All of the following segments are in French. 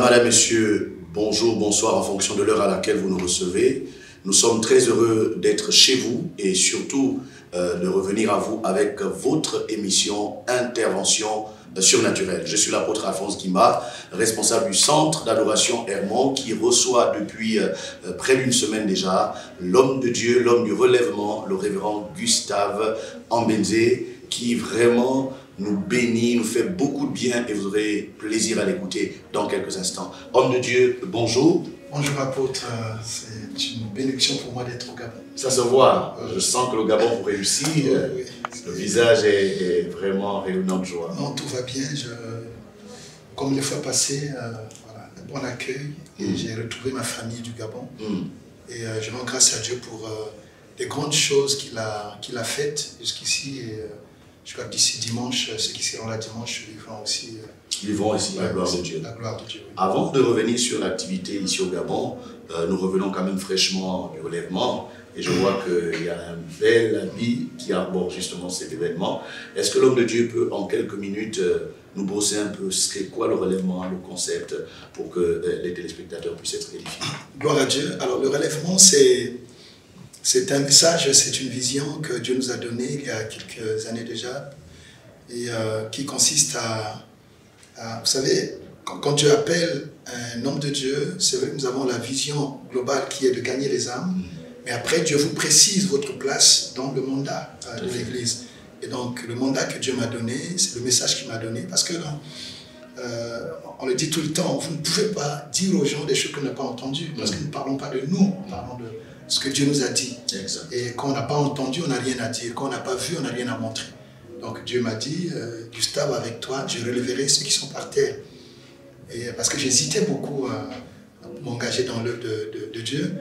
Madame, Messieurs, bonjour, bonsoir en fonction de l'heure à laquelle vous nous recevez. Nous sommes très heureux d'être chez vous et surtout de revenir à vous avec votre émission Intervention surnaturelle. Je suis l'apôtre Alphonse Guimard, responsable du centre d'adoration Hermon qui reçoit depuis près d'une semaine déjà l'homme de Dieu, l'homme du relèvement, le révérend Gustave Ambenzé, qui vraiment nous bénit, nous fait beaucoup de bien et vous aurez plaisir à l'écouter dans quelques instants. Homme de Dieu, bonjour. Bonjour apôtre, c'est une bénédiction pour moi d'être au Gabon. Ça se voit, je sens que le Gabon vous réussit, oui. Le visage est vraiment rayonnant de joie. Non, tout va bien, comme les fois passées, voilà, un bon accueil, et j'ai retrouvé ma famille du Gabon. Et je rends grâce à Dieu pour les grandes choses qu'il a faites jusqu'ici. Je crois que d'ici dimanche, ceux qui seront là dimanche vivront aussi. Ils vont ici, la gloire de Dieu. La gloire de Dieu, oui. Avant de revenir sur l'activité ici au Gabon, nous revenons quand même fraîchement du relèvement. Et je vois qu'il y a un bel habit qui arbore justement cet événement. Est-ce que l'homme de Dieu peut en quelques minutes nous brosser un peu ce qu'est quoi le relèvement, le concept, pour que les téléspectateurs puissent être édifiés? Gloire à Dieu. Alors le relèvement, c'est un message, c'est une vision que Dieu nous a donnée il y a quelques années déjà et qui consiste vous savez, quand Dieu appelle un homme de Dieu, c'est vrai que nous avons la vision globale qui est de gagner les âmes, mais après Dieu vous précise votre place dans le mandat de l'Église. Et donc le mandat que Dieu m'a donné, c'est le message qu'il m'a donné, parce que on le dit tout le temps, vous ne pouvez pas dire aux gens des choses qu'on n'a pas entendues, parce que nous ne parlons pas de nous, nous parlons de ce que Dieu nous a dit. Exact. Et quand on n'a pas entendu, on n'a rien à dire. Quand on n'a pas vu, on n'a rien à montrer. Donc Dieu m'a dit, Gustave, avec toi, je relèverai ceux qui sont par terre. Et parce que j'hésitais beaucoup à m'engager dans l'œuvre de Dieu.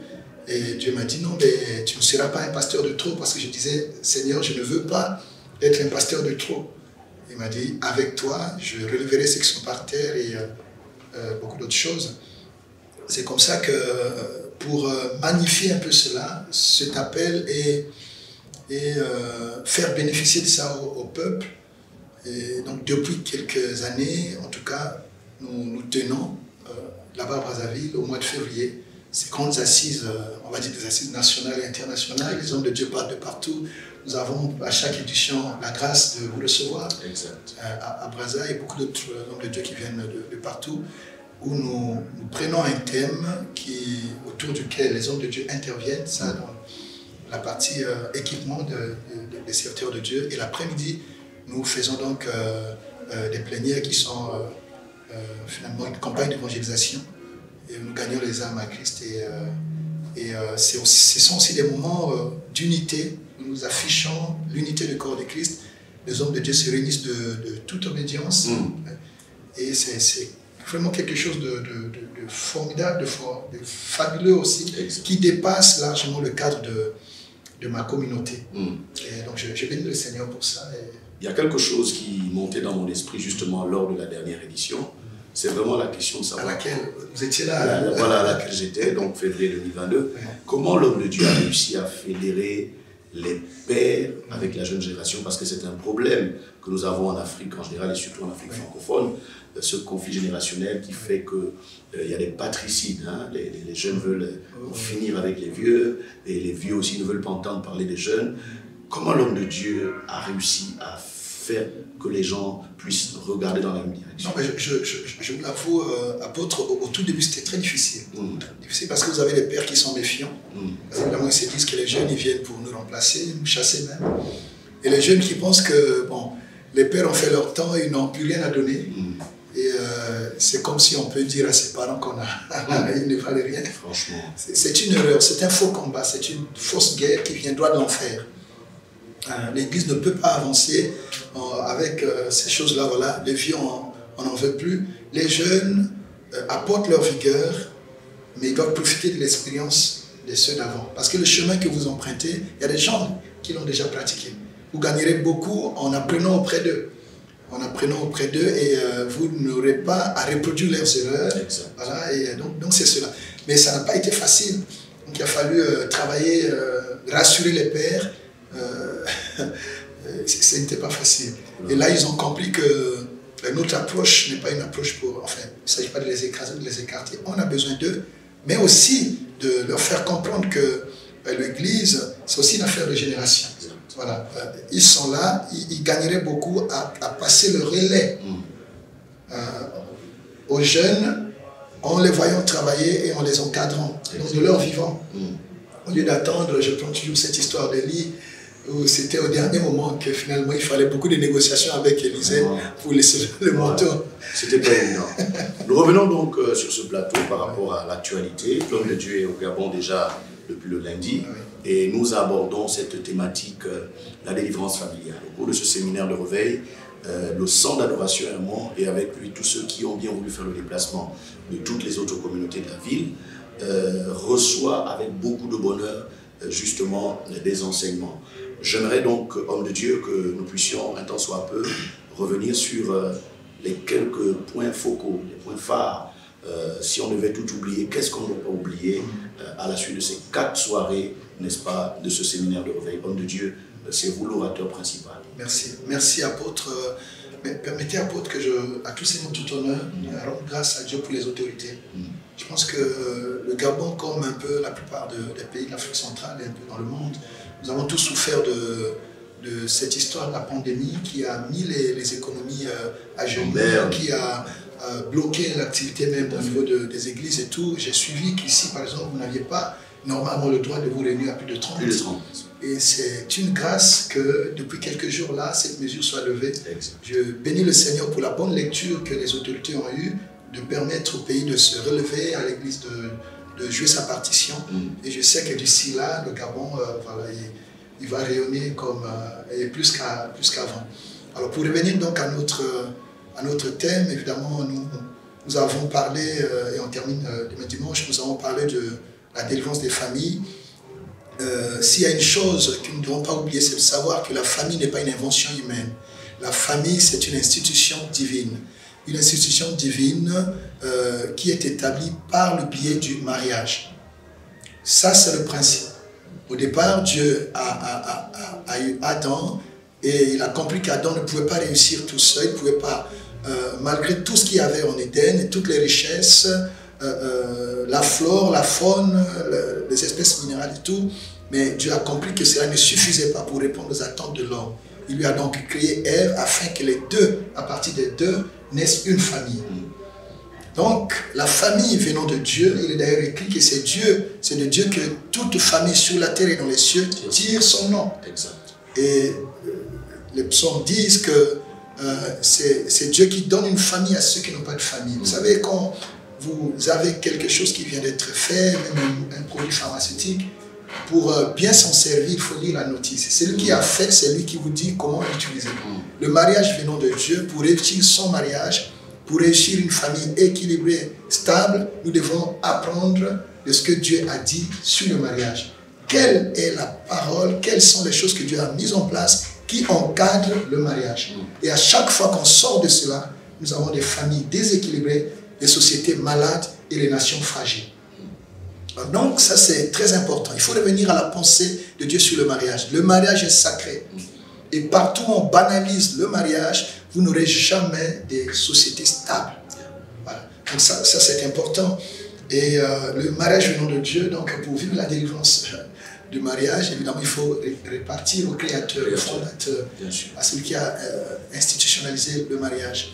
Et Dieu m'a dit, non, mais tu ne seras pas un pasteur de trop. Parce que je disais, Seigneur, je ne veux pas être un pasteur de trop. Il m'a dit, avec toi, je relèverai ceux qui sont par terre et beaucoup d'autres choses. C'est comme ça que, pour magnifier un peu cela, cet appel et faire bénéficier de ça au peuple. Et donc depuis quelques années, en tout cas, nous tenons là-bas à Brazzaville, au mois de février, ces grandes assises, on va dire des assises nationales et internationales. Les hommes de Dieu partent de partout. Nous avons à chaque édition la grâce de vous recevoir à Brazza et beaucoup d'autres hommes de Dieu qui viennent de partout, où nous prenons un thème autour duquel les hommes de Dieu interviennent, ça dans la partie équipement des serviteurs de Dieu. Et l'après-midi, nous faisons donc des plénières qui sont finalement une campagne d'évangélisation. Et nous gagnons les âmes à Christ. Ce sont aussi des moments d'unité, où nous affichons l'unité du corps de Christ. Les hommes de Dieu se réunissent de toute obédience. Et c'est vraiment quelque chose de formidable, de fabuleux aussi, qui dépasse largement le cadre de ma communauté. Et donc je bénis le Seigneur pour ça. Il y a quelque chose qui montait dans mon esprit justement lors de la dernière édition. C'est vraiment la question de savoir... À laquelle vous étiez là. Voilà, à laquelle j'étais, donc février 2022. Comment l'homme de Dieu a réussi à fédérer les pères avec la jeune génération, parce que c'est un problème que nous avons en Afrique en général et surtout en Afrique francophone, ce conflit générationnel qui fait qu'il y a des patricides, hein, les jeunes veulent finir avec les vieux et les vieux aussi ne veulent pas entendre parler des jeunes. Comment l'homme de Dieu a réussi à faire que les gens puissent regarder dans la même direction? Non, mais je vous l'avoue, apôtre, au tout début c'était très difficile. Difficile parce que vous avez les pères qui sont méfiants. Parce évidemment, ils se disent que les jeunes ils viennent pour nous remplacer, nous chasser même. Et les jeunes qui pensent que bon, les pères ont fait leur temps et ils n'ont plus rien à donner. Et c'est comme si on peut dire à ses parents qu'ils ne valent rien. Franchement. C'est une erreur, c'est un faux combat, c'est une fausse guerre qui vient droit de l'enfer. L'Église ne peut pas avancer avec ces choses-là. Voilà. Les vieux, on n'en veut plus. Les jeunes apportent leur vigueur, mais ils doivent profiter de l'expérience de ceux d'avant. Parce que le chemin que vous empruntez, il y a des gens qui l'ont déjà pratiqué. Vous gagnerez beaucoup en apprenant auprès d'eux. En apprenant auprès d'eux et vous n'aurez pas à reproduire leurs erreurs. Voilà, et donc c'est cela. Mais ça n'a pas été facile. Donc il a fallu travailler, rassurer les pères. Ce n'était pas facile. Et là, ils ont compris que notre approche n'est pas une approche pour... Enfin, il ne s'agit pas de les écraser, de les écarter. On a besoin d'eux, mais aussi de leur faire comprendre que l'Église, c'est aussi une affaire de génération. Voilà. Ils sont là, ils gagneraient beaucoup à passer le relais aux jeunes en les voyant travailler et en les encadrant, donc de leur vivant. Au lieu d'attendre, je prends toujours cette histoire d'Élie, où c'était au dernier moment que finalement il fallait beaucoup de négociations avec Élisée pour laisser le manteau. C'était pas évident. Nous revenons donc sur ce plateau par rapport à l'actualité. L'homme de Dieu est au Gabon déjà depuis le lundi et nous abordons cette thématique, la délivrance familiale. Au cours de ce séminaire de réveil, le centre d'adoration Hermon et avec lui tous ceux qui ont bien voulu faire le déplacement de toutes les autres communautés de la ville reçoit avec beaucoup de bonheur justement des enseignements. J'aimerais donc, homme de Dieu, que nous puissions un tant soit peu revenir sur les quelques points focaux, les points phares. Si on devait tout oublier, qu'est-ce qu'on ne doit pas oublier à la suite de ces 4 soirées, n'est-ce pas, de ce séminaire de réveil. Homme de Dieu, c'est vous l'orateur principal. Merci. Merci, apôtre. Mais permettez, apôtre, que à tous ces mots tout honneur, rendre grâce à Dieu pour les autorités. Je pense que le Gabon, comme un peu la plupart des pays de l'Afrique centrale et un peu dans le monde, nous avons tous souffert de cette histoire de la pandémie qui a mis les économies à genoux, qui a bloqué l'activité même au niveau des églises et tout. J'ai suivi qu'ici, par exemple, vous n'aviez pas normalement le droit de vous réunir à plus de 30. Et c'est une grâce que depuis quelques jours là, cette mesure soit levée. Je bénis le Seigneur pour la bonne lecture que les autorités ont eue de permettre au pays de se relever, à l'Église de jouer sa partition. Et je sais que d'ici là, le Gabon, voilà, il va rayonner comme, et plus qu'avant. Alors pour revenir donc à notre thème, évidemment, nous avons parlé, et on termine demain dimanche, nous avons parlé de la délivrance des familles. S'il y a une chose que nous ne devons pas oublier, c'est de savoir que la famille n'est pas une invention humaine. La famille, c'est une institution divine. Une institution divine qui est établie par le biais du mariage. Ça, c'est le principe. Au départ, Dieu a eu Adam et il a compris qu'Adam ne pouvait pas réussir tout seul, il ne pouvait pas, malgré tout ce qu'il y avait en Éden et toutes les richesses, la flore, la faune, les espèces minérales et tout, mais Dieu a compris que cela ne suffisait pas pour répondre aux attentes de l'homme. Il lui a donc créé Ève afin que les deux, à partir des deux, naissent une famille. Donc, la famille venant de Dieu, il est d'ailleurs écrit que c'est de Dieu que toute famille sur la terre et dans les cieux tire son nom. Et les psaumes disent que c'est Dieu qui donne une famille à ceux qui n'ont pas de famille. Vous savez, quand vous avez quelque chose qui vient d'être fait, même un produit pharmaceutique, pour bien s'en servir, il faut lire la notice. C'est lui qui a fait, c'est lui qui vous dit comment l'utiliser. Le mariage venant de Dieu, pour réussir son mariage, pour réussir une famille équilibrée, stable, nous devons apprendre de ce que Dieu a dit sur le mariage. Quelle est la parole, quelles sont les choses que Dieu a mises en place qui encadrent le mariage. Et à chaque fois qu'on sort de cela, nous avons des familles déséquilibrées, des sociétés malades et les nations fragiles. Donc ça c'est très important. Il faut revenir à la pensée de Dieu sur le mariage. Le mariage est sacré. Et partout où on banalise le mariage, vous n'aurez jamais des sociétés stables. Voilà. Donc ça c'est important. Et le mariage venant de Dieu, donc pour vivre la délivrance du mariage, évidemment il faut répartir au Créateur, au fondateur, à celui qui a institutionnalisé le mariage.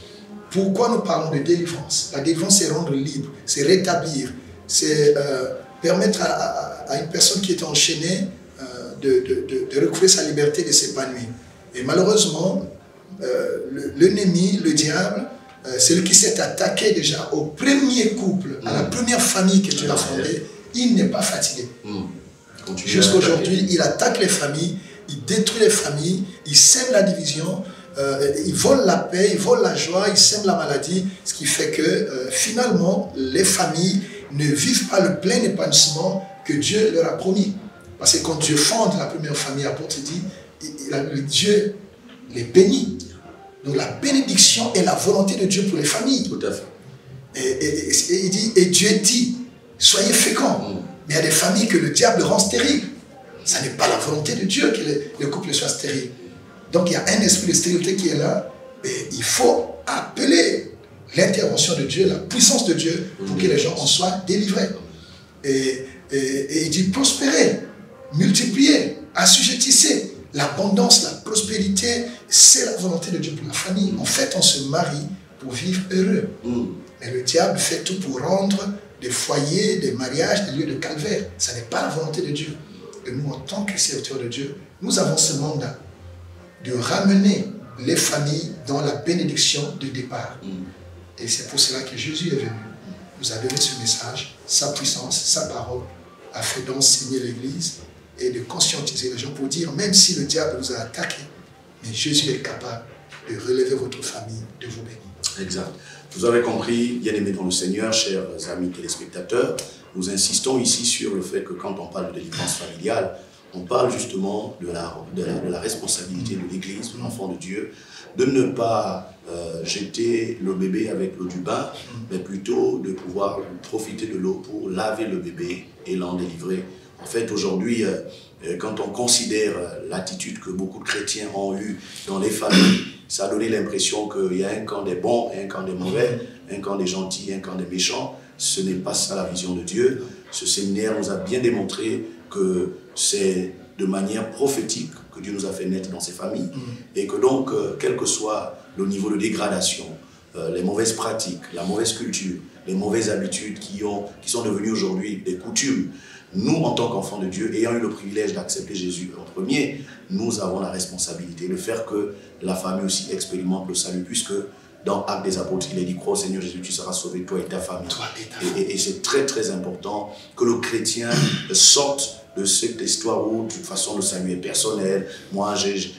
Pourquoi nous parlons de délivrance? La délivrance, c'est rendre libre, c'est rétablir, c'est permettre à une personne qui est enchaînée de recouvrer sa liberté, de s'épanouir. Et malheureusement, l'ennemi, le diable, celui qui s'est attaqué déjà au premier couple, à la première famille que Dieu a fondée, il n'est pas fatigué. Jusqu'aujourd'hui, il attaque les familles, il détruit les familles, il sème la division, il vole la paix, il vole la joie, il sème la maladie, ce qui fait que finalement, les familles ne vivent pas le plein épanouissement que Dieu leur a promis. Parce que quand Dieu fonde la première famille, l'apôtre dit, Dieu les bénit. Donc la bénédiction est la volonté de Dieu pour les familles. Tout à fait. Et Dieu dit, soyez féconds. Mais il y a des familles que le diable rend stériles. Ça n'est pas la volonté de Dieu que le couple soit stérile. Donc il y a un esprit de stérilité qui est là. Et il faut appeler l'intervention de Dieu, la puissance de Dieu, pour que les gens en soient délivrés. Et il dit prospérer, multiplier, assujettissez. L'abondance, la prospérité, c'est la volonté de Dieu pour la famille. En fait, on se marie pour vivre heureux. Mais le diable fait tout pour rendre des foyers, des mariages, des lieux de calvaire. Ce n'est pas la volonté de Dieu. Et nous, en tant que serviteurs de Dieu, nous avons ce mandat de ramener les familles dans la bénédiction de départ. Et c'est pour cela que Jésus est venu, nous a donné ce message, sa puissance, sa parole, afin d'enseigner l'Église et de conscientiser les gens pour dire, même si le diable nous a attaqués, mais Jésus est capable de relever votre famille, de vous bénir. Exact. Vous avez compris, bien-aimés dans le Seigneur, chers amis téléspectateurs, nous insistons ici sur le fait que quand on parle de délivrance familiale, on parle justement de la responsabilité de l'Église, de l'enfant de Dieu, de ne pas jeter le bébé avec l'eau du bain, mais plutôt de pouvoir profiter de l'eau pour laver le bébé et l'en délivrer. En fait, aujourd'hui, quand on considère l'attitude que beaucoup de chrétiens ont eue dans les familles, ça a donné l'impression qu'il y a un camp des bons et un camp des mauvais, un camp des gentils et un camp des méchants. Ce n'est pas ça la vision de Dieu. Ce séminaire nous a bien démontré que c'est de manière prophétique que Dieu nous a fait naître dans ces familles et que donc, quel que soit le niveau de dégradation, les mauvaises pratiques, la mauvaise culture, les mauvaises habitudes qui sont devenues aujourd'hui des coutumes, nous, en tant qu'enfants de Dieu, ayant eu le privilège d'accepter Jésus en premier, nous avons la responsabilité de faire que la famille aussi expérimente le salut, puisque dans Actes des Apôtres, il est dit, crois au Seigneur Jésus, tu seras sauvé, toi et ta famille. Et c'est très très important que le chrétien sorte de cette histoire où, de toute façon, le salut est personnel. Moi, j'ai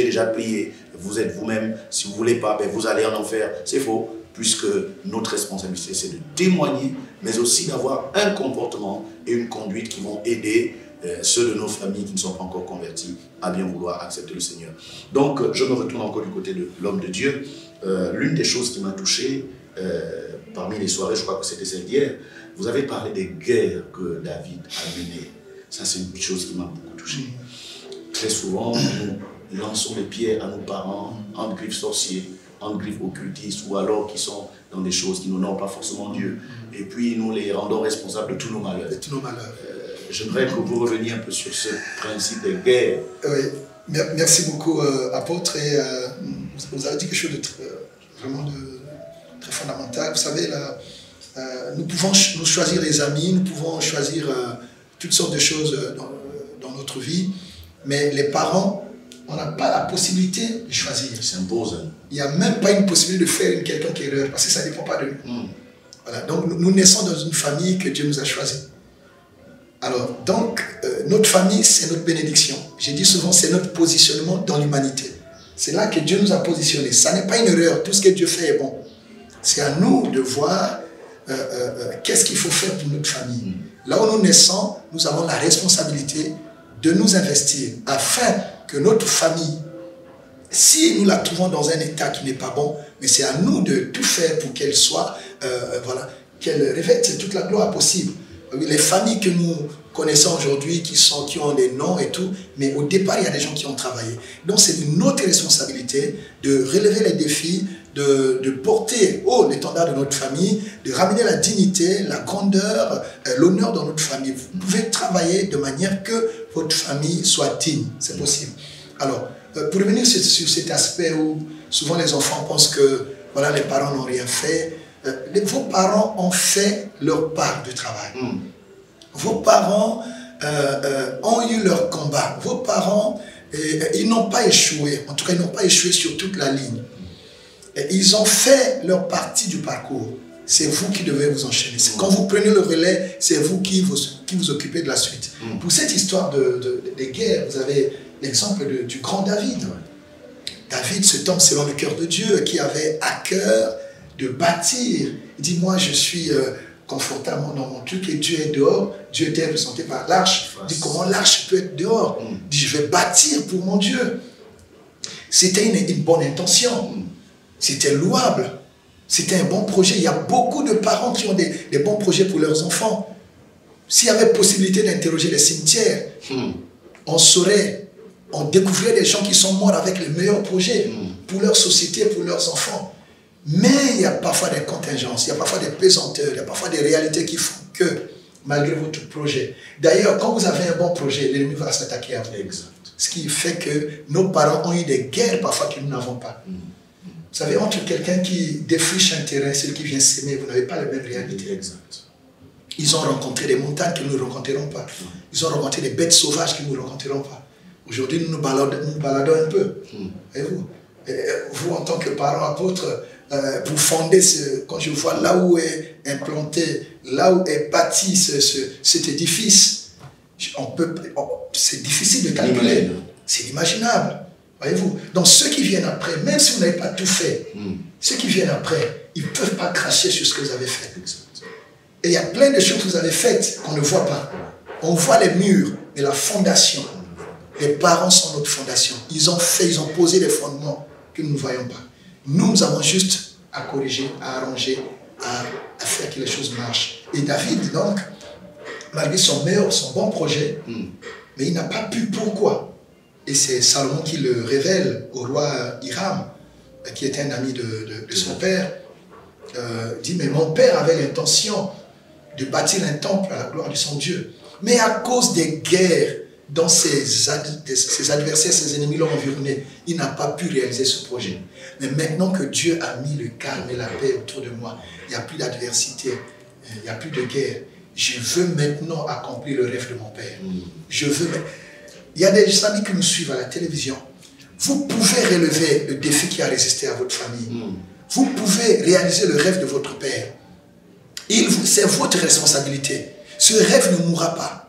déjà prié. Vous êtes vous-même. Si vous ne voulez pas, ben, vous allez en enfer. C'est faux, puisque notre responsabilité, c'est de témoigner, mais aussi d'avoir un comportement et une conduite qui vont aider ceux de nos familles qui ne sont pas encore convertis à bien vouloir accepter le Seigneur. Donc, je me retourne encore du côté de l'homme de Dieu. L'une des choses qui m'a touché parmi les soirées, je crois que c'était celle d'hier, vous avez parlé des guerres que David a menées. Ça, c'est une chose qui m'a beaucoup touché. Très souvent, nous lançons des pierres à nos parents, en griffes sorciers, en griffes occultistes, ou alors qui sont dans des choses qui n'honorent pas forcément Dieu. Et puis, nous les rendons responsables de tous nos malheurs. J'aimerais que vous reveniez un peu sur ce principe des guerres. Oui, merci beaucoup, apôtre. Et, vous avez dit quelque chose de vraiment très fondamental. Vous savez, là, nous pouvons nous choisir des amis, nous pouvons choisir toutes sortes de choses dans notre vie, mais les parents, on n'a pas la possibilité de choisir. Ça s'impose. Il n'y a même pas une possibilité de faire une quelconque erreur, parce que ça ne dépend pas de nous. Voilà, donc nous naissons dans une famille que Dieu nous a choisie. Alors, donc, notre famille, c'est notre bénédiction. J'ai dit souvent, c'est notre positionnement dans l'humanité. C'est là que Dieu nous a positionnés. Ça n'est pas une erreur. Tout ce que Dieu fait est bon. C'est à nous de voir qu'est-ce qu'il faut faire pour notre famille. Là où nous naissons, nous avons la responsabilité de nous investir afin que notre famille, si nous la trouvons dans un état qui n'est pas bon, mais c'est à nous de tout faire pour qu'elle soit, voilà, qu'elle revête toute la gloire possible. Les familles que nous connaissons aujourd'hui, qui ont des noms et tout, mais au départ, il y a des gens qui ont travaillé. Donc, c'est notre responsabilité de relever les défis, de porter haut l'étendard de notre famille, de ramener la dignité, la grandeur, l'honneur dans notre famille. Vous pouvez travailler de manière que votre famille soit digne. C'est possible. Alors, pour revenir sur cet aspect où souvent les enfants pensent que voilà, les parents n'ont rien fait, vos parents ont fait leur part de travail. Vos parents ont eu leur combat. Vos parents, ils n'ont pas échoué. En tout cas, ils n'ont pas échoué sur toute la ligne. Ils ont fait leur partie du parcours. C'est vous qui devez vous enchaîner. Quand vous prenez le relais, c'est vous qui vous occupez de la suite. Pour cette histoire des guerres, vous avez l'exemple du grand David. David, cet homme selon le cœur de Dieu, qui avait à cœur de bâtir. Il dit, moi je suis confortablement dans mon truc et Dieu est dehors. Dieu était représenté par l'arche. Il dit, comment l'arche peut être dehors? Il dit, je vais bâtir pour mon Dieu. C'était une bonne intention. C'était louable. C'était un bon projet. Il y a beaucoup de parents qui ont des bons projets pour leurs enfants. S'il y avait possibilité d'interroger les cimetières, on découvrirait des gens qui sont morts avec les meilleurs projets. pour leur société, pour leurs enfants. Mais il y a parfois des contingences, il y a parfois des pesanteurs, il y a parfois des réalités qui font que, malgré votre projet. D'ailleurs, quand vous avez un bon projet, l'ennemi va s'attaquer à vous. Exact. Ce qui fait que nos parents ont eu des guerres parfois que nous n'avons pas. Vous savez, entre quelqu'un qui défriche un terrain et celui qui vient s'aimer, vous n'avez pas la même réalité. Exact. Ils ont rencontré des montagnes que nous ne rencontrerons pas. Ils ont rencontré des bêtes sauvages que nous ne rencontrerons pas. Aujourd'hui, nous nous baladons un peu. Et vous, en tant que parents apôtres, vous fondez quand je vois là où est implanté, là où est bâti cet édifice, c'est difficile de calculer. C'est inimaginable. Voyez-vous. Donc ceux qui viennent après, même si vous n'avez pas tout fait, ceux qui viennent après, ils ne peuvent pas cracher sur ce que vous avez fait. Et il y a plein de choses que vous avez faites qu'on ne voit pas. On voit les murs, mais la fondation, les parents sont notre fondation. Ils ont posé les fondements que nous ne voyons pas. Nous avons juste à corriger, à arranger, à faire que les choses marchent. Et David, donc, malgré son bon projet, mais il n'a pas pu. Pourquoi? Et c'est Salomon qui le révèle au roi Hiram, qui était un ami de son père. Dit, mais mon père avait l'intention de bâtir un temple à la gloire de son Dieu. Mais à cause des guerres dont ses adversaires, ses ennemis l'ont environné, il n'a pas pu réaliser ce projet. Mais maintenant que Dieu a mis le calme et la paix autour de moi, il n'y a plus d'adversité, il n'y a plus de guerre. Je veux maintenant accomplir le rêve de mon père. Il y a des amis qui nous suivent à la télévision. Vous pouvez relever le défi qui a résisté à votre famille. Vous pouvez réaliser le rêve de votre père. C'est votre responsabilité. Ce rêve ne mourra pas.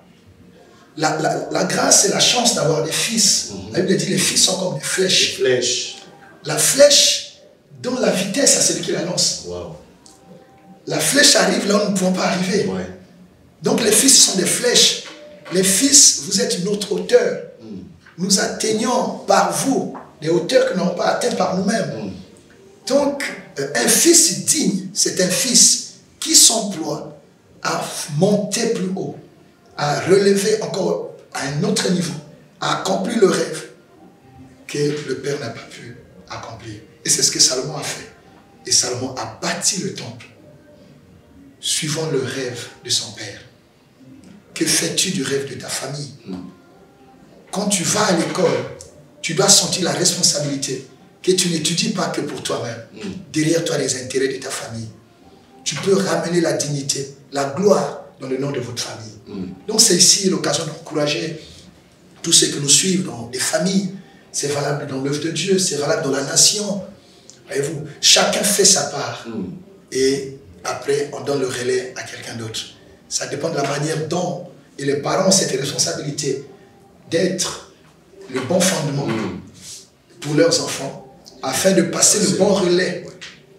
La grâce et la chance d'avoir des fils. La Bible dit les fils sont comme des flèches. La flèche donne la vitesse à celui qui la lance. La flèche arrive là où nous ne pouvons pas arriver. Donc les fils sont des flèches. Les fils, vous êtes une autre hauteur. Nous atteignons par vous des hauteurs que nous n'avons pas atteintes par nous-mêmes. Donc, un fils digne, c'est un fils qui s'emploie à monter plus haut, à relever encore à un autre niveau, à accomplir le rêve que le père n'a pas pu accomplir. Et c'est ce que Salomon a fait. Et Salomon a bâti le temple, suivant le rêve de son père. Que fais-tu du rêve de ta famille? Quand tu vas à l'école, tu dois sentir la responsabilité que tu n'étudies pas que pour toi-même. Derrière toi, les intérêts de ta famille. Tu peux ramener la dignité, la gloire dans le nom de votre famille. Donc c'est ici l'occasion d'encourager tous ceux que nous suivent dans les familles. C'est valable dans l'œuvre de Dieu, c'est valable dans la nation. Voyez-vous, chacun fait sa part. Et après, on donne le relais à quelqu'un d'autre. Ça dépend de la manière dont, et les parents ont cette responsabilité d'être le bon fondement pour leurs enfants, afin de passer le bon relais.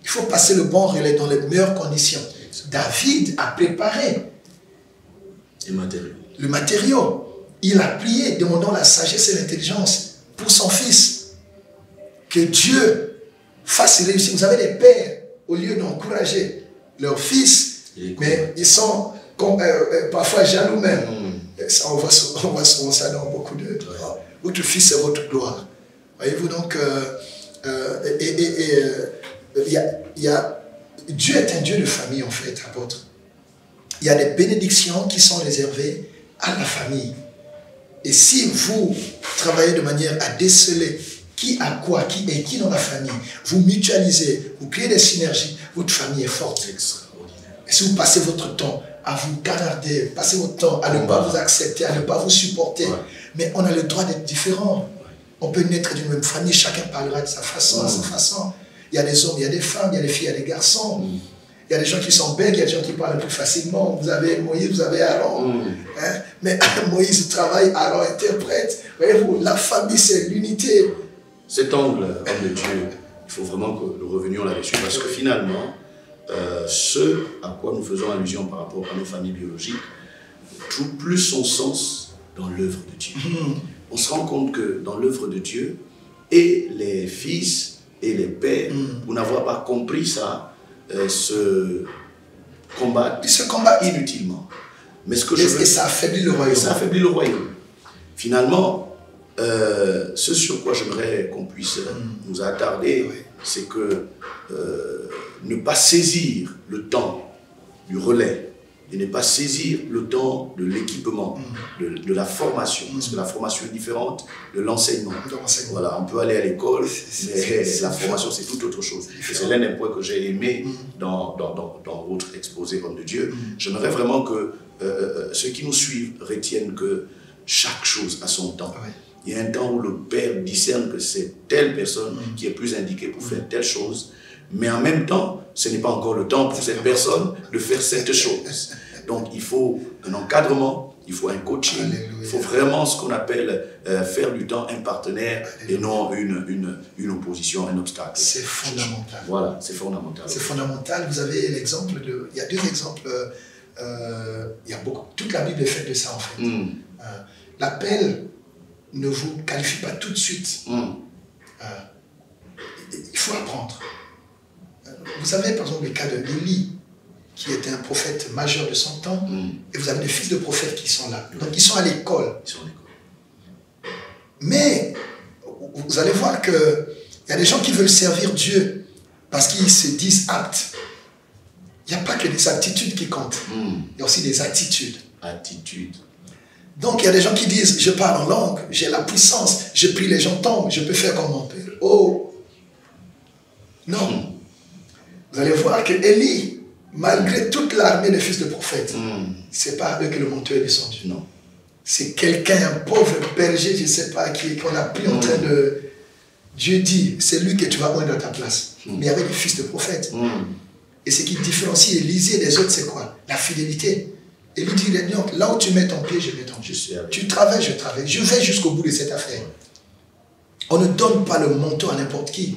Il faut passer le bon relais dans les meilleures conditions. David a préparé le matériau. Il a prié, demandant la sagesse et l'intelligence pour son fils. Que Dieu fasse réussir. Vous avez des pères, au lieu d'encourager leurs fils, mais ils sont parfois jaloux même. On voit souvent ça dans beaucoup de... Votre fils, c'est votre gloire. Voyez-vous, donc, Dieu est un Dieu de famille, en fait, apôtre. Il y a des bénédictions qui sont réservées à la famille. Et si vous travaillez de manière à déceler qui a quoi, qui est qui dans la famille, vous mutualisez, vous créez des synergies, votre famille est forte. Et si vous passez votre temps à vous canarder, passez votre temps à ne pas vous accepter, à ne pas vous supporter, mais on a le droit d'être différent. On peut naître d'une même famille, chacun parlera de sa façon, à sa façon. Il y a des hommes, il y a des femmes, il y a des filles, il y a des garçons. Il y a des gens qui sont bêtes, il y a des gens qui parlent plus facilement. Vous avez Moïse, vous avez Aaron. Mais Moïse travaille, Aaron interprète. Voyez-vous, la famille, c'est l'unité. Cet angle, homme de Dieu, il faut vraiment que nous revenions là-dessus, parce que finalement, ce à quoi nous faisons allusion par rapport à nos familles biologiques trouve plus son sens dans l'œuvre de Dieu. On se rend compte que dans l'œuvre de Dieu, et les fils et les pères, pour n'avoir pas compris ça, se combattent inutilement. Mais ce que et ça affaiblit le royaume. Ça affaiblit le royaume. Finalement, ce sur quoi j'aimerais qu'on puisse nous attarder, c'est que ne pas saisir le temps du relais et ne pas saisir le temps de l'équipement, de la formation, parce que la formation est différente de l'enseignement. Voilà, on peut aller à l'école, mais la formation c'est tout autre chose. C'est l'un des points que j'ai aimé dans votre exposé, homme de Dieu. J'aimerais vraiment que ceux qui nous suivent retiennent que chaque chose a son temps. Il y a un temps où le Père discerne que c'est telle personne qui est plus indiquée pour faire telle chose, mais en même temps, ce n'est pas encore le temps pour cette personne de faire cette chose. Donc il faut un encadrement, il faut un coaching, il faut vraiment ce qu'on appelle faire du temps un partenaire et non une opposition, un obstacle. C'est fondamental. Voilà, c'est fondamental. C'est fondamental. Vous avez l'exemple de... Il y a deux exemples. Il y a beaucoup... Toute la Bible est faite de ça en fait. L'appel ne vous qualifie pas tout de suite. Il faut apprendre. Vous avez par exemple le cas de Élie, qui était un prophète majeur de son temps, et vous avez des fils de prophètes qui sont là. Donc ils sont à l'école. Mais vous allez voir qu'il y a des gens qui veulent servir Dieu parce qu'ils se disent aptes. Il n'y a pas que des aptitudes qui comptent. Il y a aussi des attitudes. Donc il y a des gens qui disent, je parle en langue, j'ai la puissance, je prie, les gens tombent, je peux faire comme mon père. Oh! Non. Vous allez voir que Élie, malgré toute l'armée des fils de prophètes, ce n'est pas à eux que le manteau est descendu. Non. C'est quelqu'un, un pauvre berger, je ne sais pas, qu'on a pris en train de... Dieu dit, c'est lui que tu vas oindre à ta place. Mais il y avait des fils de prophètes. Et ce qui différencie Élisée des autres, c'est quoi? La fidélité. Et lui dit, là où tu mets ton pied, je mets ton pied. Tu travailles, je travaille. Je vais jusqu'au bout de cette affaire. On ne donne pas le manteau à n'importe qui.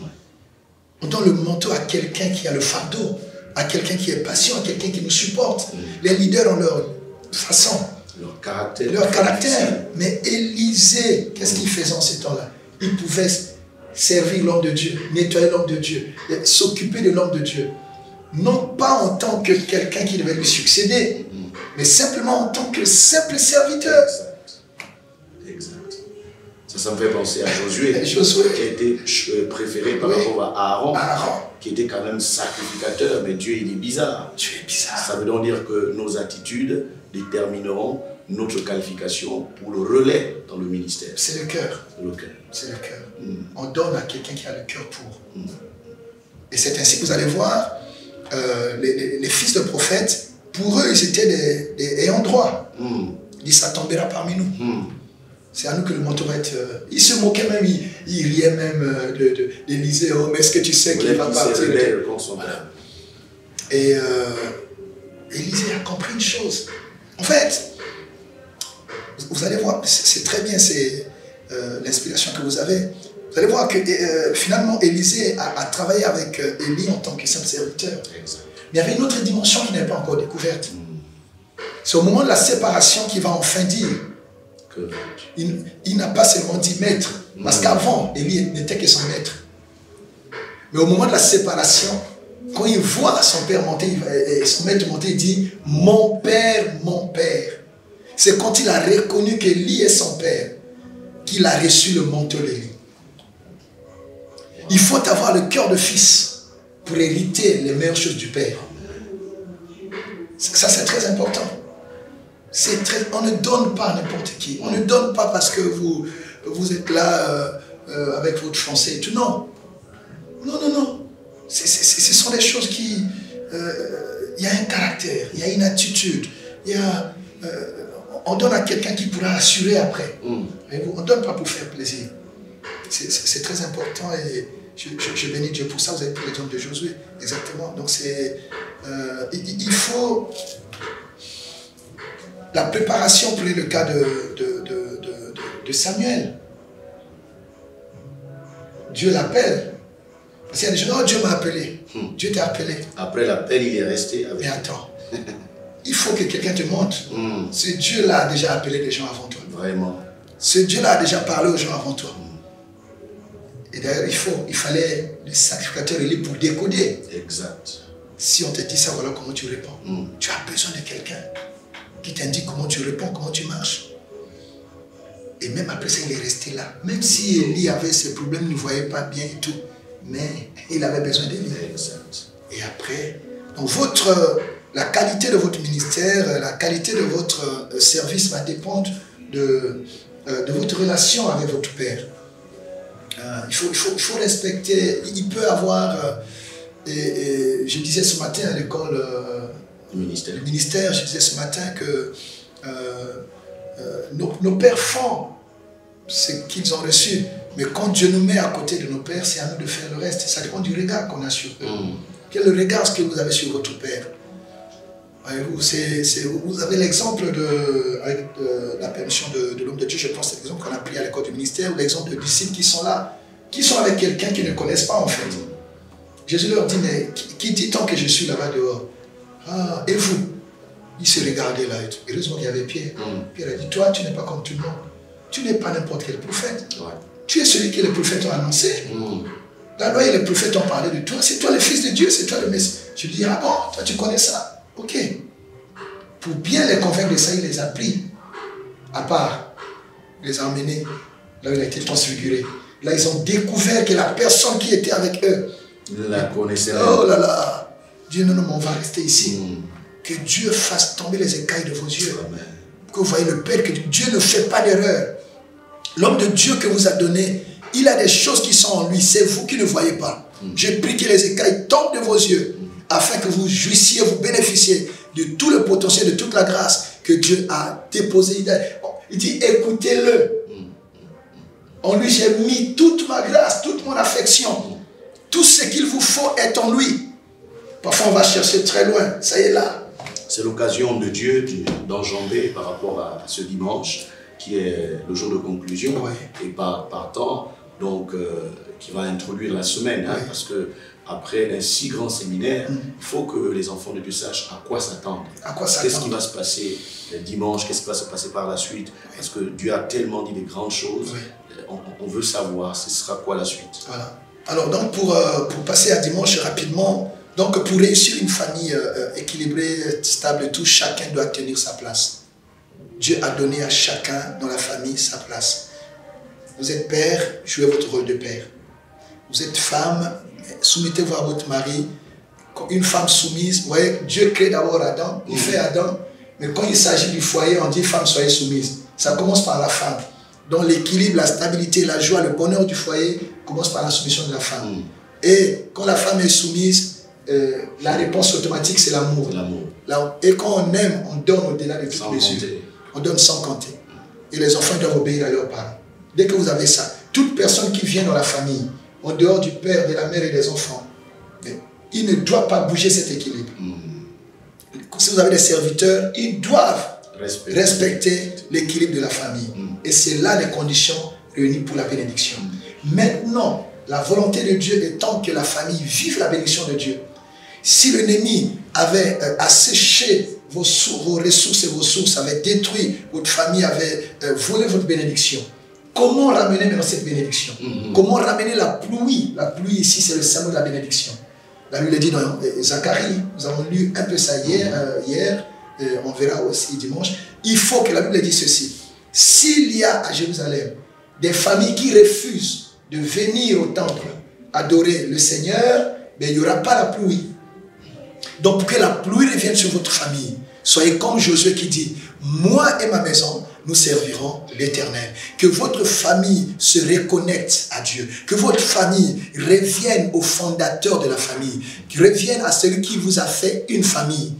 On donne le manteau à quelqu'un qui a le fardeau, à quelqu'un qui est patient, à quelqu'un qui nous supporte. Les leaders ont leur façon, leur caractère. Mais Élisée, qu'est-ce qu'il faisait en ces temps-là? Il pouvait servir l'homme de Dieu, nettoyer l'homme de Dieu, s'occuper de l'homme de Dieu. Non pas en tant que quelqu'un qui devait lui succéder, mais simplement en tant que simple serviteur. Exact. Ça me fait penser à Josué, qui a été préféré par rapport à Aaron, qui était quand même sacrificateur, mais Dieu il est bizarre. Dieu est bizarre. Ça veut donc dire que nos attitudes détermineront notre qualification pour le relais dans le ministère. C'est le cœur. C'est le cœur. On donne à quelqu'un qui a le cœur pour. Et c'est ainsi que vous allez voir, les fils de prophètes, pour eux, ils étaient des ayants droit. Ils disent, ça tombera parmi nous. C'est à nous que le manteau va être... Il se moquait même, il riait même d'Élisée. Oh, mais est-ce que tu sais qu'il va partir? Voilà. Et Élisée a compris une chose. En fait, vous allez voir, c'est très bien l'inspiration que vous avez. Vous allez voir que finalement, Élisée a travaillé avec Élie en tant que simple serviteur. Mais il y avait une autre dimension qui n'est pas encore découverte. C'est au moment de la séparation qu'il va enfin dire. Il n'a pas seulement dit maître, parce qu'avant, Élie n'était que son maître. Mais au moment de la séparation, quand il voit son père monter, son maître monter, il dit « Mon père, mon père ». C'est quand il a reconnu qu'Élie est son père qu'il a reçu le manteau d'Élie. Il faut avoir le cœur de fils pour hériter les meilleures choses du père. Ça, c'est très important. On ne donne pas à n'importe qui. On ne donne pas parce que vous êtes là avec votre français et tout. Non. Non, non, non. Ce sont des choses qui... Il y a un caractère, il y a une attitude. On donne à quelqu'un qui pourra assurer après. On ne donne pas pour faire plaisir. C'est très important et je bénis Dieu pour ça. Vous avez pris l'exemple de Josué. Exactement. Donc il faut... La préparation, prenez le cas de Samuel. Dieu l'appelle. Parce qu'il y a des gens, oh, Dieu m'a appelé. Dieu t'a appelé. Après l'appel, il est resté avec. Mais attends, il faut que quelqu'un te montre. Ce Dieu-là a déjà appelé des gens avant toi. Vraiment. Ce Dieu-là a déjà parlé aux gens avant toi. Et d'ailleurs, il fallait le sacrificateur Élie pour décoder. Exact. Si on te dit ça, voilà comment tu réponds. Tu as besoin de quelqu'un qui t'indique comment tu réponds, comment tu marches. Et même après ça, il est resté là. Même si Élie avait ses problèmes, il ne voyait pas bien et tout. Mais il avait besoin d'Élie. Et après, donc la qualité de votre ministère, la qualité de votre service va dépendre de votre relation avec votre père. Il faut respecter. Il peut avoir... je disais ce matin à l'école... le ministère, je disais ce matin que nos pères font ce qu'ils ont reçu. Mais quand Dieu nous met à côté de nos pères, c'est à nous de faire le reste. Ça dépend du regard qu'on a sur eux. Quel est le regard que vous avez sur votre père? Vous avez l'exemple avec la permission de l'homme de Dieu, je pense, c'est l'exemple qu'on a pris à l'école du ministère, ou l'exemple de disciples qui sont là, qui sont avec quelqu'un qu'ils ne connaissent pas en fait. Jésus leur dit, mais qui dit tant que je suis là-bas dehors? Ah, et vous? Ils se regardaient là. Heureusement qu'il y avait Pierre. Pierre a dit, toi, tu n'es pas comme tout le monde. Tu n'es pas n'importe quel prophète. Ouais. Tu es celui que les prophètes ont annoncé. La loi et les prophètes ont parlé de toi. C'est toi le fils de Dieu, c'est toi le Messie. Je lui dis, ah bon, toi tu connais ça. Ok. Pour bien les convaincre de ça, il les a pris à part. Il les a emmenés là où il a été transfiguré. Là, ils ont découvert que la personne qui était avec eux la connaissait. Oh là là. Dieu, non, on va rester ici. Que Dieu fasse tomber les écailles de vos yeux. Amen. Que vous voyez le Père, que Dieu ne fait pas d'erreur. L'homme de Dieu que vous a donné, il a des choses qui sont en lui. C'est vous qui ne voyez pas. Je prie que les écailles tombent de vos yeux afin que vous jouissiez, vous bénéficiez de tout le potentiel, de toute la grâce que Dieu a déposée. Il dit, écoutez-le. En lui, j'ai mis toute ma grâce, toute mon affection. Tout ce qu'il vous faut est en lui. Parfois, on va chercher très loin. Ça y est là. C'est l'occasion de Dieu d'enjamber par rapport à ce dimanche, qui est le jour de conclusion, et par temps, donc, qui va introduire la semaine, hein, parce que après un si grand séminaire, il faut que les enfants de Dieu sachent à quoi s'attendre. Qu'est-ce qui va se passer le dimanche, qu'est-ce qui va se passer par la suite, parce que Dieu a tellement dit des grandes choses, on veut savoir ce sera quoi la suite. Voilà. Alors donc pour passer à dimanche rapidement, donc pour réussir une famille équilibrée, stable et tout, chacun doit tenir sa place. Dieu a donné à chacun dans la famille sa place. Vous êtes père, jouez votre rôle de père. Vous êtes femme, soumettez-vous à votre mari. Une femme soumise, vous voyez, Dieu crée d'abord Adam, il fait Adam, mais quand il s'agit du foyer, on dit femme, soyez soumise. Ça commence par la femme. Donc l'équilibre, la stabilité, la joie, le bonheur du foyer commence par la soumission de la femme. Et quand la femme est soumise, la réponse automatique, c'est l'amour. Et quand on aime, on donne au-delà de toutes mesures. On donne sans compter. Et les enfants doivent obéir à leurs parents. Dès que vous avez ça, toute personne qui vient dans la famille, en dehors du père, de la mère et des enfants, il ne doit pas bouger cet équilibre. Si vous avez des serviteurs, ils doivent respecter l'équilibre de la famille. Et c'est là les conditions réunies pour la bénédiction. Maintenant, la volonté de Dieu étant que la famille vive la bénédiction de Dieu. Si l'ennemi avait asséché vos ressources et vos sources, avait détruit votre famille, avait volé votre bénédiction, comment ramener maintenant cette bénédiction? Comment ramener la pluie? La pluie ici, c'est le symbole de la bénédiction. La Bible dit dans Zacharie, nous avons lu un peu ça hier, on verra aussi dimanche. Il faut que la Bible dise ceci. S'il y a à Jérusalem des familles qui refusent de venir au temple adorer le Seigneur, mais il n'y aura pas la pluie. Donc pour que la pluie revienne sur votre famille, soyez comme Josué qui dit, moi et ma maison, nous servirons l'Éternel. Que votre famille se reconnecte à Dieu. Que votre famille revienne au fondateur de la famille. Que revienne à celui qui vous a fait une famille.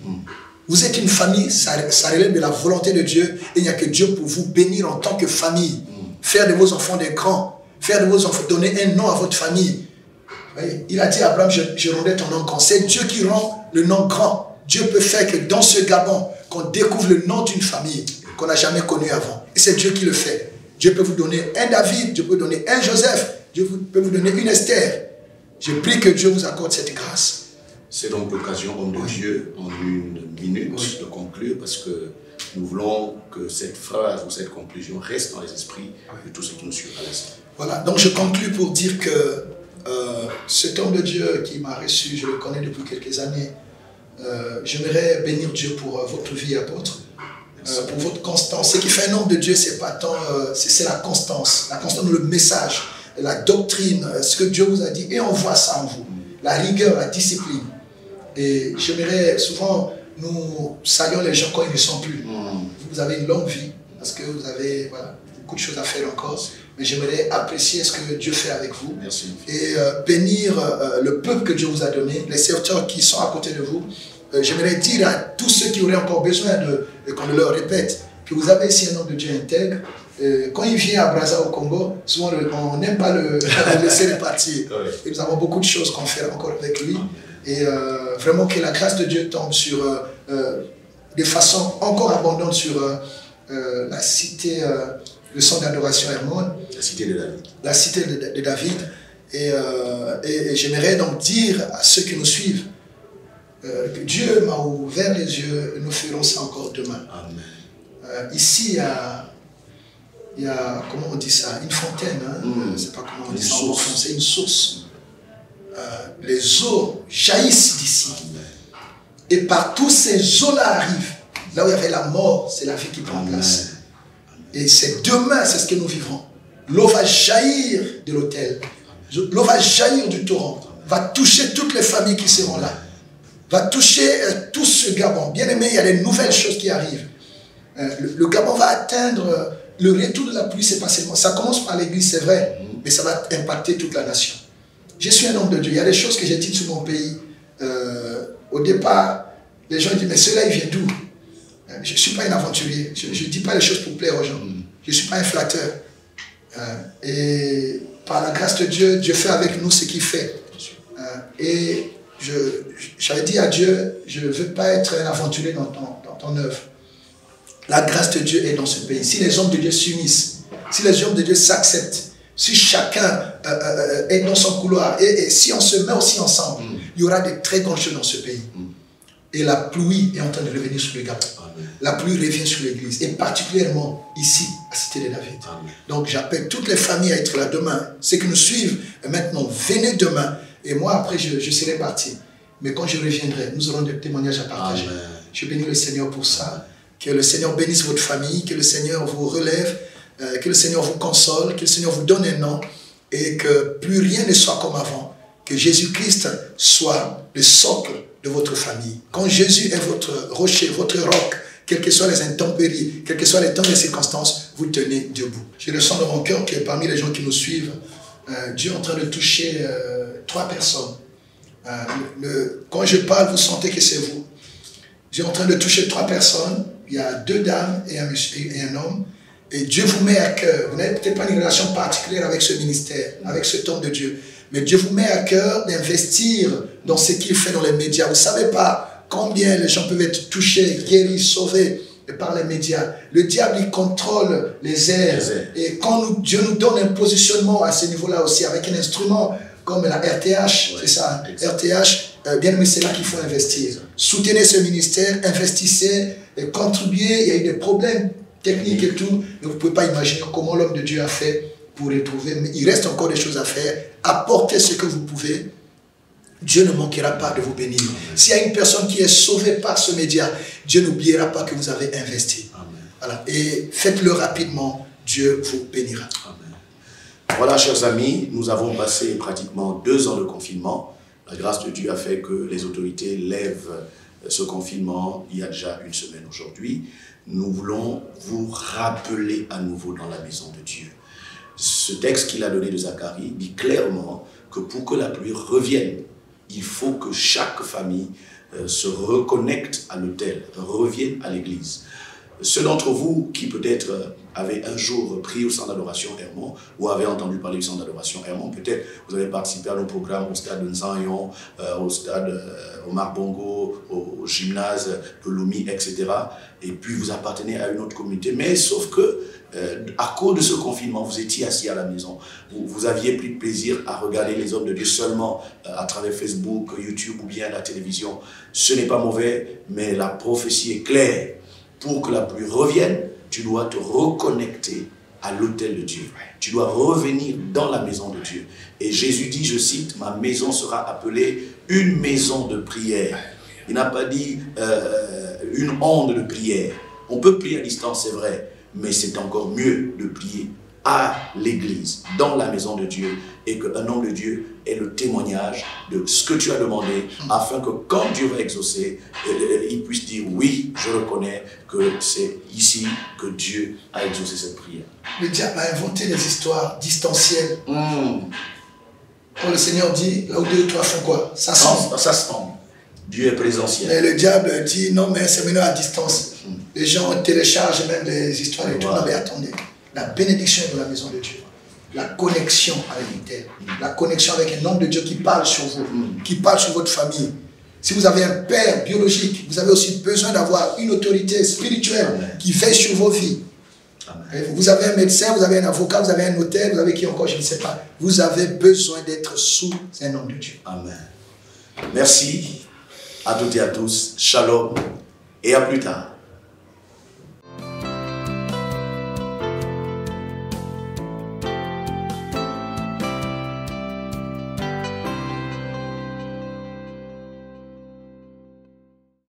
Vous êtes une famille, ça relève de la volonté de Dieu. Et il n'y a que Dieu pour vous bénir en tant que famille. Faire de vos enfants des grands. Faire de vos enfants, donner un nom à votre famille. Voyez, il a dit à Abraham, je rendrai ton nom grand. C'est Dieu qui rend le nom grand. Dieu peut faire que dans ce Gabon, qu'on découvre le nom d'une famille qu'on n'a jamais connue avant. Et c'est Dieu qui le fait. Dieu peut vous donner un David, Dieu peut vous donner un Joseph, Dieu peut vous donner une Esther. Je prie que Dieu vous accorde cette grâce. C'est donc l'occasion, homme de Dieu, en une minute de conclure, parce que nous voulons que cette phrase ou cette conclusion reste dans les esprits de tous ceux qui nous suivent à l'instant. Voilà, donc je conclue pour dire que cet homme de Dieu qui m'a reçu, je le connais depuis quelques années, j'aimerais bénir Dieu pour votre vie apôtre. pour votre constance. Ce qui fait un homme de Dieu, c'est pas tant, c'est la constance dans le message, la doctrine, ce que Dieu vous a dit, et on voit ça en vous. La rigueur, la discipline. Et j'aimerais souvent, nous saluons les gens quand ils ne sont plus. Vous avez une longue vie, parce que vous avez beaucoup de choses à faire encore. Mais j'aimerais apprécier ce que Dieu fait avec vous. Merci. Et bénir le peuple que Dieu vous a donné, les serviteurs qui sont à côté de vous. J'aimerais dire à tous ceux qui auraient encore besoin qu'on leur répète que vous avez ici un homme de Dieu intègre. Quand il vient à Brazza au Congo, souvent on n'aime pas le laisser repartir. Et nous avons beaucoup de choses qu'on fait encore avec lui. Et vraiment que la grâce de Dieu tombe sur, de façon encore abondante sur la cité, le centre d'adoration Hermon. La cité de David. La cité de David. Et j'aimerais donc dire à ceux qui nous suivent que Dieu m'a ouvert les yeux, nous ferons ça encore demain. Amen. Ici, il y a, comment on dit ça, une fontaine, hein? Je ne sais pas comment on dit ça, c'est une source. Les eaux jaillissent d'ici. Et par tous ces eaux-là arrivent. Là où il y avait la mort, c'est la vie qui prend place. Et c'est demain, c'est ce que nous vivrons. L'eau va jaillir de l'autel. L'eau va jaillir du torrent. Va toucher toutes les familles qui seront là. Va toucher tout ce Gabon. Bien aimé, il y a des nouvelles choses qui arrivent. Le Gabon va atteindre le retour de la pluie, c'est pas seulement. Ça commence par l'église, c'est vrai, mais ça va impacter toute la nation. Je suis un homme de Dieu. Il y a des choses que j'ai dites sur mon pays. Au départ, les gens disent, mais cela, il vient d'où? Je ne suis pas un aventurier. Je ne dis pas les choses pour plaire aux gens. Je ne suis pas un flatteur. Et par la grâce de Dieu, Dieu fait avec nous ce qu'il fait. Et j'avais dit à Dieu, je ne veux pas être un aventurier dans ton œuvre. La grâce de Dieu est dans ce pays. Si les hommes de Dieu s'unissent, si les hommes de Dieu s'acceptent, si chacun est dans son couloir, et si on se met aussi ensemble, il y aura de très grandes choses dans ce pays. Et la pluie est en train de revenir sur le Gabon. La pluie revient sur l'église, et particulièrement ici, à Cité de David. Amen. Donc j'appelle toutes les familles à être là demain. Ceux qui nous suivent, maintenant, venez demain. Et moi, après, je serai parti. Mais quand je reviendrai, nous aurons des témoignages à partager. Amen. Je bénis le Seigneur pour ça. Que le Seigneur bénisse votre famille, que le Seigneur vous relève, que le Seigneur vous console, que le Seigneur vous donne un nom, et que plus rien ne soit comme avant. Que Jésus-Christ soit le socle de votre famille. Quand Jésus est votre rocher, votre roc, quelles que soient les intempéries, quels que soient les temps et les circonstances, vous tenez debout. Je le sens dans mon cœur que parmi les gens qui nous suivent, Dieu est en train de toucher 3 personnes. Quand je parle, vous sentez que c'est vous. Dieu est en train de toucher 3 personnes. Il y a 2 dames et un homme. Et Dieu vous met à cœur. Vous n'avez peut-être pas une relation particulière avec ce ministère, avec cet homme de Dieu. Mais Dieu vous met à cœur d'investir dans ce qu'il fait dans les médias. Vous ne savez pas combien les gens peuvent être touchés, guéris, sauvés par les médias. Le diable, il contrôle les airs. Et quand Dieu nous donne un positionnement à ce niveau-là aussi, avec un instrument comme la RTH, c'est ça, RTH, bien aimé, c'est là qu'il faut investir. Soutenez ce ministère, investissez, contribuez. Il y a eu des problèmes techniques et tout, mais vous ne pouvez pas imaginer comment l'homme de Dieu a fait pour les trouver. Mais il reste encore des choses à faire. Apportez ce que vous pouvez. Dieu ne manquera pas de vous bénir. S'il y a une personne qui est sauvée par ce média, Dieu n'oubliera pas que vous avez investi. Amen. Voilà. Et faites-le rapidement. Dieu vous bénira. Amen. Voilà, chers amis, nous avons passé pratiquement 2 ans de confinement. La grâce de Dieu a fait que les autorités lèvent ce confinement il y a déjà 1 semaine aujourd'hui. Nous voulons vous rappeler à nouveau dans la maison de Dieu. Ce texte qu'il a donné de Zacharie dit clairement que pour que la pluie revienne, il faut que chaque famille se reconnecte à l'autel, revienne à l'église. Ceux d'entre vous qui peut-être avaient un jour prié au centre d'adoration Hermon ou avaient entendu parler du centre d'adoration Hermon, peut-être vous avez participé à nos programmes au stade de Nzanyon, au stade Omar Bongo, au gymnase de Lumi, etc. Et puis vous appartenez à une autre communauté. Mais sauf que à cause de ce confinement, vous étiez assis à la maison. Vous aviez pris de plaisir à regarder les hommes de Dieu seulement à travers Facebook, YouTube ou bien la télévision. Ce n'est pas mauvais, mais la prophétie est claire. Pour que la pluie revienne, tu dois te reconnecter à l'autel de Dieu. Tu dois revenir dans la maison de Dieu. Et Jésus dit, je cite, « Ma maison sera appelée une maison de prière. » Il n'a pas dit une onde de prière. On peut prier à distance, c'est vrai, mais c'est encore mieux de prier à l'église, dans la maison de Dieu, et qu'un homme de Dieu ait le témoignage de ce que tu as demandé, afin que quand Dieu va exaucer, il puisse dire oui, je reconnais que c'est ici que Dieu a exaucé cette prière. Le diable a inventé des histoires distancielles. Quand le Seigneur dit, là où 2 ou 3 font quoi? Ça semble. Ça semble. Dieu est présentiel. Mais le diable dit, non, mais c'est maintenant à distance. Les gens téléchargent même les histoires et tout. Non, mais attendez. La bénédiction est dans la maison de Dieu. La connexion avec l'Éternel. La connexion avec un homme de Dieu qui parle sur vous, qui parle sur votre famille. Si vous avez un père biologique, vous avez aussi besoin d'avoir une autorité spirituelle qui veille sur vos vies. Amen. Vous avez un médecin, vous avez un avocat, vous avez un notaire, vous avez qui encore, je ne sais pas. Vous avez besoin d'être sous un homme de Dieu. Amen. Merci à toutes et à tous. Shalom et à plus tard.